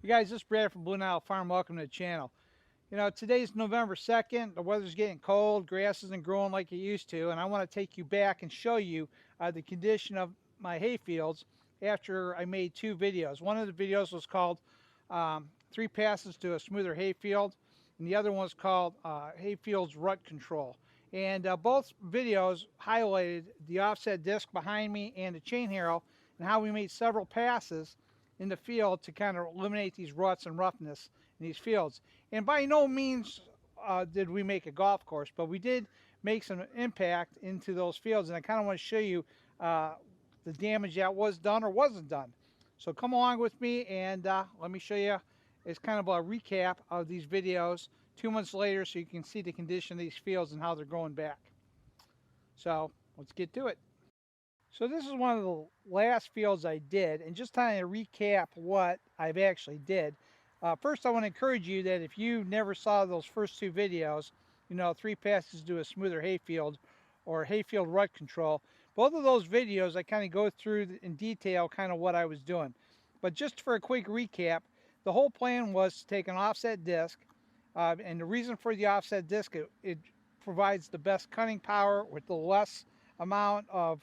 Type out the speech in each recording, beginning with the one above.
Hey guys, this is Brad from Blue Nile Farm. Welcome to the channel. Today's November 2nd. The weather's getting cold. Grass isn't growing like it used to. And I want to take you back and show you the condition of my hayfields after I made two videos. One of the videos was called 3 Passes to a Smoother Hayfield. And the other one was called Hayfield's Rut Control. And both videos highlighted the offset disc behind me and the chain harrow and how we made several passes in the field to kind of eliminate these ruts and roughness in these fields. And by no means did we make a golf course, but we did make some impact into those fields. And I kind of want to show you the damage that was done or wasn't done. So come along with me and let me show you. It's kind of a recap of these videos 2 months later so you can see the condition of these fields and how they're going back. So let's get to it. So this is one of the last fields I did, and just kind of recap what I've actually did. First, I want to encourage you that if you never saw those first two videos, 3 Passes to a Smoother Hayfield or Hayfield Rut Control, both of those videos I kind of go through in detail kind of what I was doing. But just for a quick recap, the whole plan was to take an offset disc, and the reason for the offset disc, it provides the best cutting power with the less amount of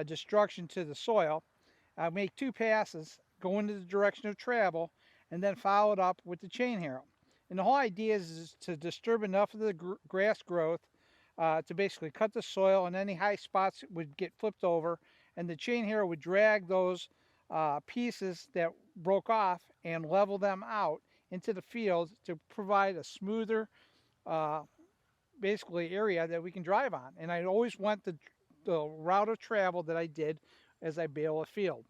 destruction to the soil. Make 2 passes, go into the direction of travel, and then follow it up with the chain harrow. And the whole idea is to disturb enough of the grass growth to basically cut the soil, and any high spots would get flipped over, and the chain harrow would drag those pieces that broke off and level them out into the field to provide a smoother basically area that we can drive on. And I always went the route of travel that I did as I bale a field.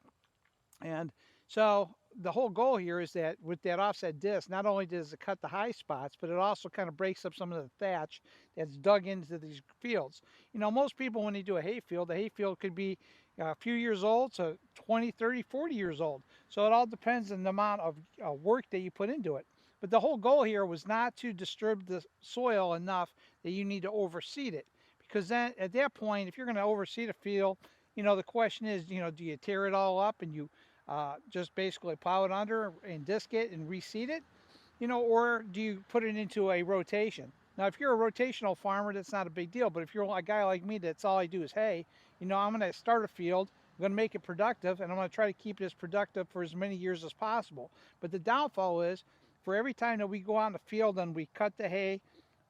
And so the whole goal here is that with that offset disc, not only does it cut the high spots, but it also kind of breaks up some of the thatch that's dug into these fields. Most people, when they do a hayfield, the hayfield could be a few years old to 20, 30, 40 years old. So it all depends on the amount of work that you put into it. But the whole goal here was not to disturb the soil enough that you need to overseed it. Because then at that point, if you're going to overseed a field, the question is, do you tear it all up and you just basically plow it under and disc it and reseed it, or do you put it into a rotation? Now, if you're a rotational farmer, that's not a big deal. But if you're a guy like me, that's all I do is hay, I'm going to start a field, I'm going to make it productive, and I'm going to try to keep this productive for as many years as possible. But the downfall is, for every time that we go on the field and we cut the hay,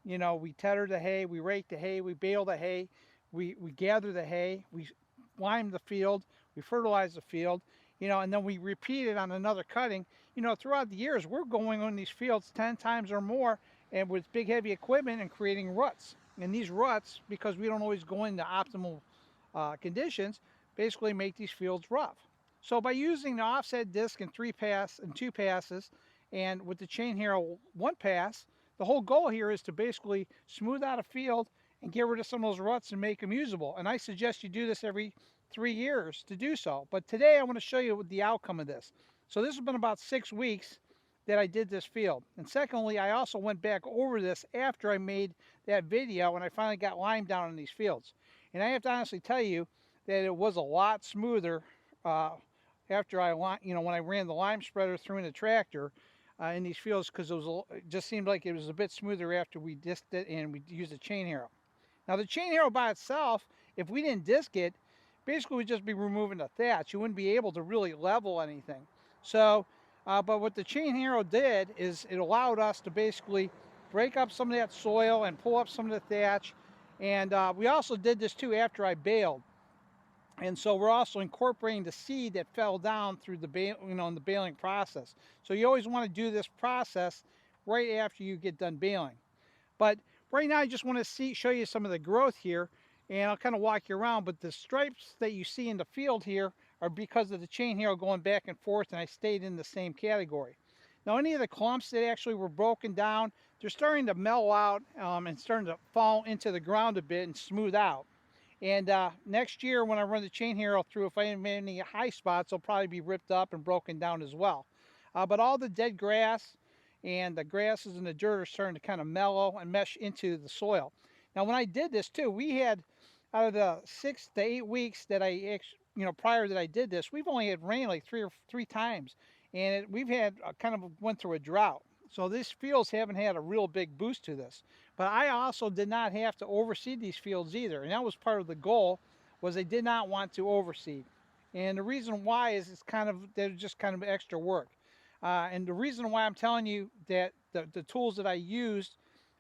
we tether the hay, we rake the hay, we bale the hay, we gather the hay, we lime the field, we fertilize the field, and then we repeat it on another cutting. Throughout the years, we're going on these fields 10 times or more and with big heavy equipment and creating ruts. And these ruts, because we don't always go into optimal conditions, basically make these fields rough. So by using the offset disc in 2 passes and with the chain harrow 1 pass, the whole goal here is to basically smooth out a field and get rid of some of those ruts and make them usable. And I suggest you do this every 3 years to do so. But today I want to show you the outcome of this. So this has been about 6 weeks that I did this field. And secondly, I also went back over this after I made that video when I finally got lime down in these fields. And I have to honestly tell you that it was a lot smoother after when I ran the lime spreader through in the tractor in these fields, because it just seemed like it was a bit smoother after we disked it and we used a chain harrow. Now the chain harrow by itself, if we didn't disc it, basically we'd just be removing the thatch. You wouldn't be able to really level anything. So, but what the chain harrow did is it allowed us to basically break up some of that soil and pull up some of the thatch. And we also did this too after I baled. And so we're also incorporating the seed that fell down through the in the baling process. So you always want to do this process right after you get done baling. But right now I just want to show you some of the growth here, and I'll kind of walk you around. But the stripes that you see in the field here are because of the chain harrow going back and forth, and I stayed in the same category. Now any of the clumps that actually were broken down, they're starting to mellow out and starting to fall into the ground a bit and smooth out. And next year when I run the chain harrow through, if I have any high spots, they'll probably be ripped up and broken down as well. But all the dead grass and the grasses and the dirt are starting to kind of mellow and mesh into the soil. Now when I did this too, we had, out of the 6 to 8 weeks that prior that I did this, we've only had rain like three times. and we've had kind of went through a drought. So these fields haven't had a real big boost to this. But I also did not have to overseed these fields either, and that was part of the goal. Was I did not want to overseed, and the reason why is it's kind of they're just kind of extra work. And the reason why I'm telling you that the tools that I used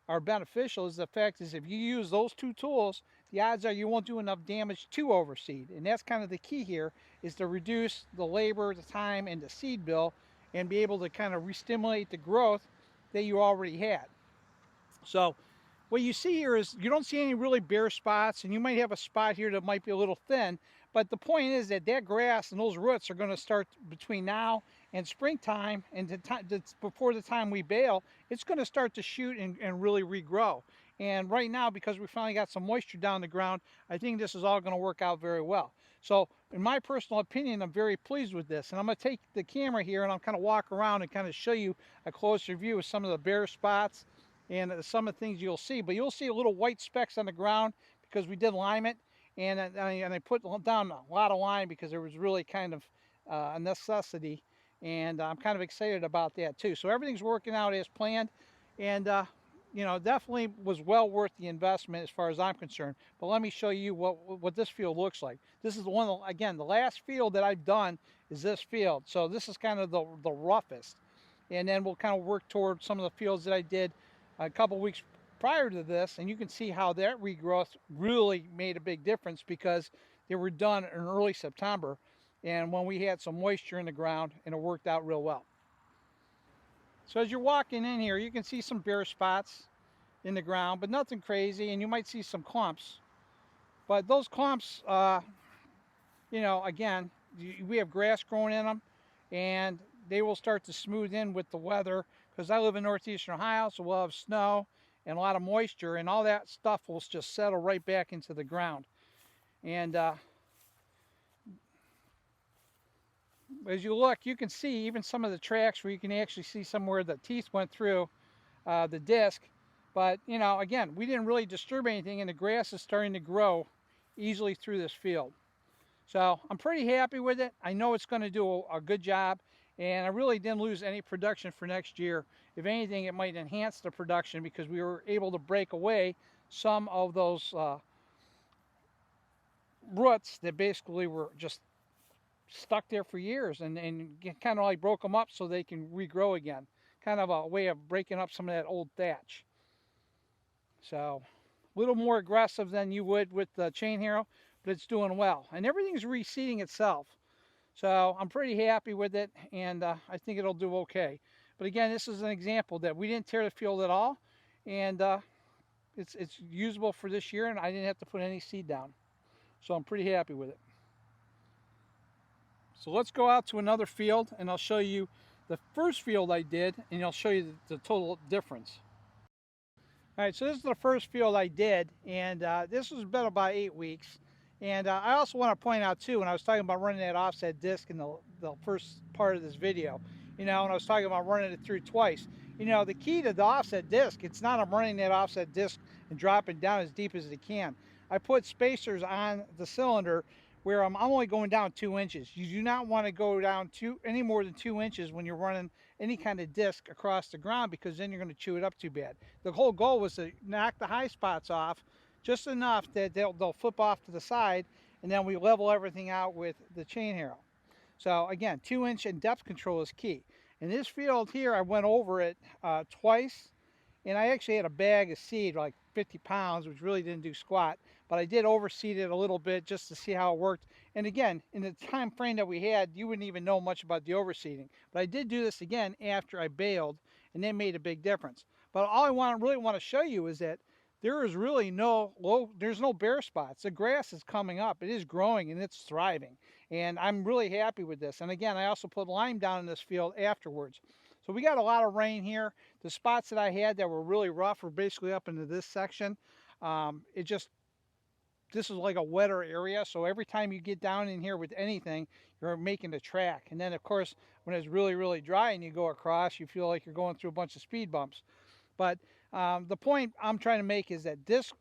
are beneficial is the fact is if you use those two tools, the odds are you won't do enough damage to overseed. And that's kind of the key here is to reduce the labor, the time, and the seed bill and be able to kind of re-stimulate the growth that you already had. So what you see here is you don't see any really bare spots, and you might have a spot here that might be a little thin, but the point is that that grass and those roots are going to start between now and springtime, and before the time we bale, it's going to start to shoot and really regrow. And right now, because we finally got some moisture down the ground, I think this is all going to work out very well. So in my personal opinion, I'm very pleased with this. And I'm going to take the camera here and I'll kind of walk around and kind of show you a closer view of some of the bare spots and some of the things you'll see. But you'll see little white specks on the ground because we did lime it. And I put down a lot of lime because there was really kind of a necessity. And I'm kind of excited about that too. So everything's working out as planned. And you know, definitely was well worth the investment as far as I'm concerned. But let me show you what this field looks like. This is the one, again, the last field that I've done is this field. So this is kind of the roughest. And then we'll kind of work toward some of the fields that I did a couple weeks prior to this. And you can see how that regrowth really made a big difference because they were done in early September. And when we had some moisture in the ground, and it worked out real well. So as you're walking in here, you can see some bare spots in the ground, but nothing crazy, and you might see some clumps. But those clumps, you know, again, we have grass growing in them, and they will start to smooth in with the weather, because I live in northeastern Ohio, so we'll have snow and a lot of moisture, and all that stuff will just settle right back into the ground. And as you look, you can see even some of the tracks where you can actually see somewhere the teeth went through the disc. But, you know, again, we didn't really disturb anything, and the grass is starting to grow easily through this field. So I'm pretty happy with it. I know it's going to do a good job, and I really didn't lose any production for next year. If anything, it might enhance the production because we were able to break away some of those roots that basically were just stuck there for years, and kind of like broke them up so they can regrow again. Kind of a way of breaking up some of that old thatch. So a little more aggressive than you would with the chain harrow, but it's doing well. And everything's reseeding itself. So I'm pretty happy with it, and I think it'll do okay. But again, this is an example that we didn't tear the field at all, and it's usable for this year, and I didn't have to put any seed down. So I'm pretty happy with it. So let's go out to another field, and I'll show you the first field I did, and I'll show you the total difference. All right, so this is the first field I did, and this has been about 8 weeks. And I also want to point out too, when I was talking about running that offset disc in the first part of this video, you know, when I was talking about running it through twice, you know, the key to the offset disc, it's not I'm running that offset disc and dropping down as deep as it can. I put spacers on the cylinder where I'm only going down 2 inches. You do not want to go down any more than 2 inches when you're running any kind of disc across the ground, because then you're going to chew it up too bad. The whole goal was to knock the high spots off just enough that they'll flip off to the side, and then we level everything out with the chain harrow. So again, 2-inch and depth control is key. In this field here, I went over it twice, and I actually had a bag of seed, like 50 pounds, which really didn't do squat, but I did overseed it a little bit just to see how it worked. And again, in the time frame that we had, you wouldn't even know much about the overseeding. But I did do this again after I baled, and that made a big difference. But all I really want to show you is that there is really there's no bare spots. The grass is coming up. It is growing and it's thriving. And I'm really happy with this. And again, I also put lime down in this field afterwards. So we got a lot of rain here. The spots that I had that were really rough were basically up into this section. This is like a wetter area. So every time you get down in here with anything, you're making a track. And then of course, when it's really, really dry and you go across, you feel like you're going through a bunch of speed bumps. But the point I'm trying to make is that this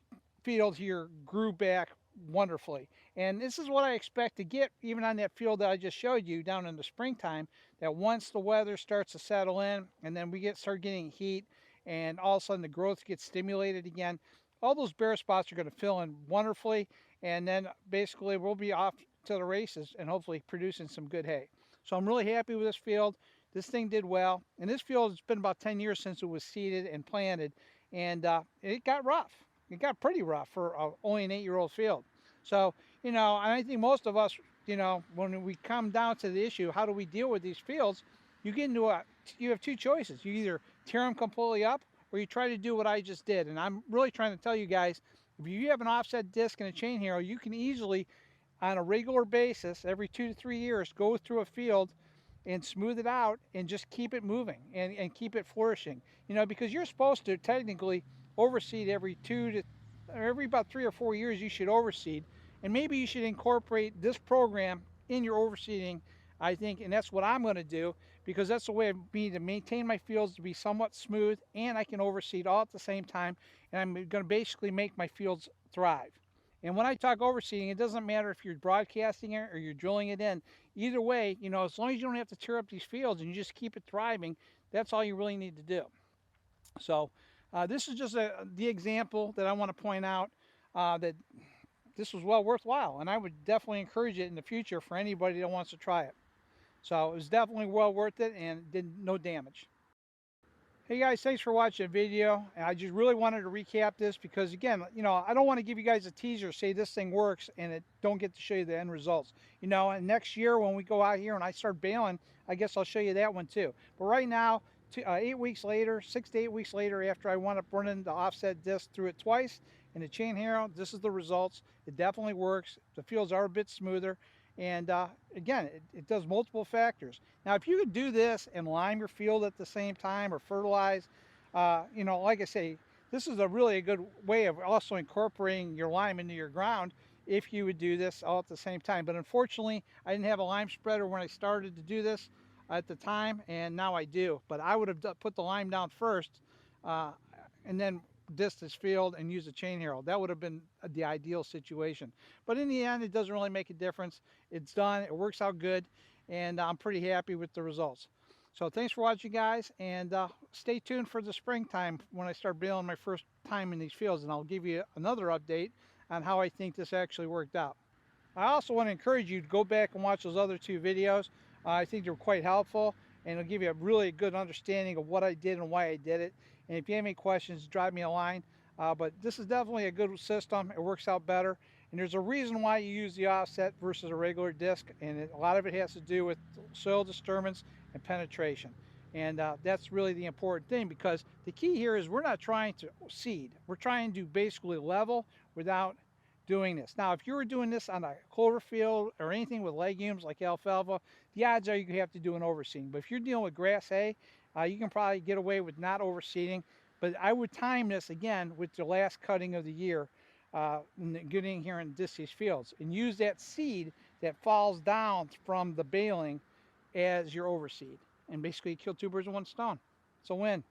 field here grew back wonderfully. And this is what I expect to get even on that field that I just showed you down in the springtime, that once the weather starts to settle in and then we start getting heat and all of a sudden the growth gets stimulated again, all those bare spots are going to fill in wonderfully. And then basically we'll be off to the races and hopefully producing some good hay. So I'm really happy with this field. This thing did well. And this field, it's been about 10 years since it was seeded and planted. And it got rough. It got pretty rough for only an 8-year-old field. So, I think most of us, when we come down to the issue, how do we deal with these fields? You get into you have two choices. You either tear them completely up or you try to do what I just did. And I'm really trying to tell you guys, if you have an offset disc and a chain harrow, you can easily, on a regular basis, every 2 to 3 years, go through a field and smooth it out and just keep it moving and keep it flourishing. Because you're supposed to technically overseed every about 3 or 4 years. You should overseed, and maybe you should incorporate this program in your overseeding, I think, and that's what I'm going to do, because that's the way of me to maintain my fields to be somewhat smooth, and I can overseed all at the same time, and I'm going to basically make my fields thrive. And when I talk overseeding, it doesn't matter if you're broadcasting it or you're drilling it in. Either way, as long as you don't have to tear up these fields and you just keep it thriving, that's all you really need to do. So this is just the example that I want to point out, that this was well worthwhile. And I would definitely encourage it in the future for anybody that wants to try it. So it was definitely well worth it and did no damage. Hey guys, thanks for watching the video. And I just really wanted to recap this because, again, I don't want to give you guys a teaser, say this thing works, and it don't get to show you the end results. And next year when we go out here and I start baling, I guess I'll show you that one too. But right now, 8 weeks later, 6 to 8 weeks later, after I wound up running the offset disc through it twice and the chain harrow, this is the results. It definitely works. The fields are a bit smoother. And again, it does multiple factors. Now, if you could do this and lime your field at the same time or fertilize, like I say, this is really a good way of also incorporating your lime into your ground if you would do this all at the same time. But unfortunately, I didn't have a lime spreader when I started to do this at the time, and now I do. But I would have put the lime down first and then disc this field and use a chain harrow. That would have been the ideal situation. But in the end, it doesn't really make a difference. It's done. It works out good, and I'm pretty happy with the results. So thanks for watching, guys, and stay tuned for the springtime when I start baling my first time in these fields, and I'll give you another update on how I think this actually worked out. I also want to encourage you to go back and watch those other two videos. I think they're quite helpful, and it'll give you a really good understanding of what I did and why I did it. And if you have any questions, drop me a line. But this is definitely a good system. It works out better. And there's a reason why you use the offset versus a regular disc. And a lot of it has to do with soil disturbance and penetration. And that's really the important thing, because the key here is we're not trying to seed. We're trying to basically level without doing this. Now, if you were doing this on a clover field or anything with legumes like alfalfa, the odds are you have to do an overseeding. But if you're dealing with grass hay, you can probably get away with not overseeding. But I would time this again with the last cutting of the year, getting here and disc these fields, and use that seed that falls down from the baling as your overseed, and basically kill two birds with one stone. It's a win.